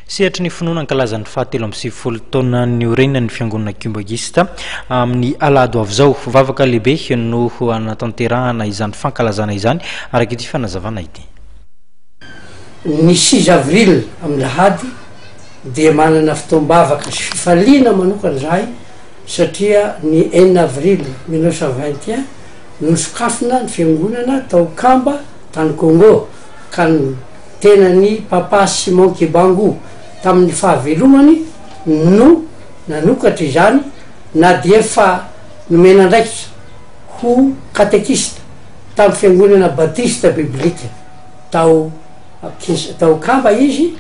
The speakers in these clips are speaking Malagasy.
Sehatry ny finoana ankalazan'ny fahatelo amby sivifolo taona ny orenina ny fiangonana Kimbogista amin'ny alado avy zao vavaka lehibe no anatanterahana izany fankalazana izany araka ity fanazavana ity. Ny 6 avril amin'ny lahady dia manana fotoam-bavaka sy fifaliana manokana zahay satria ny 1 avril 1921 no sokafina ny fiangonana tao Kamba tany Congo ka ny tenany Papa Simon Kibangu tamin'ny fahavelomany no nanokatra izany na dia fa nomena ndraikitra ho katekista tamin'ny fiangonana Batista Biblika tao Kamba izy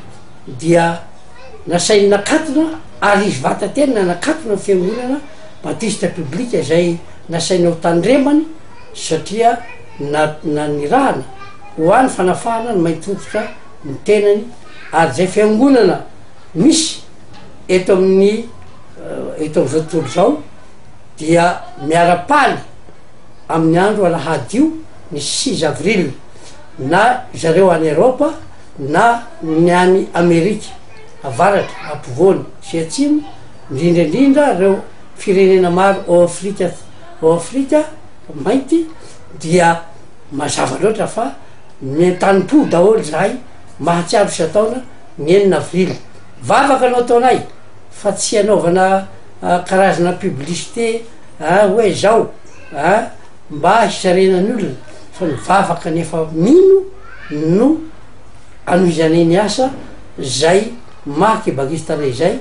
dia nasainy nakatona ary izy vatatena nakatona fiangonana Batista Biblika zay nasainy ho tandremany satria na nirahana ho any fanafahana ny mahitototra ny tenany ary zay fiangonana misy eto amin'izao tontolo zao dia miara-paly amin'ny andro alahady io ny 6 avril na zareo any Eropa na ny any Amerika avaratra ampovoany sy atsimo indrindrandrindra reo firenena maro ao Afrika mainty dia mazava loatra fa mitanipo daholo zahay mahatsiaro sy ataona ny 9 avril vavaka anao ataonay fa tsy anaovana karazana publicité hoe zao mba hisarenany olona fa mivavaka nefa mino no anoizanay ny asa zay maha Kibagista izay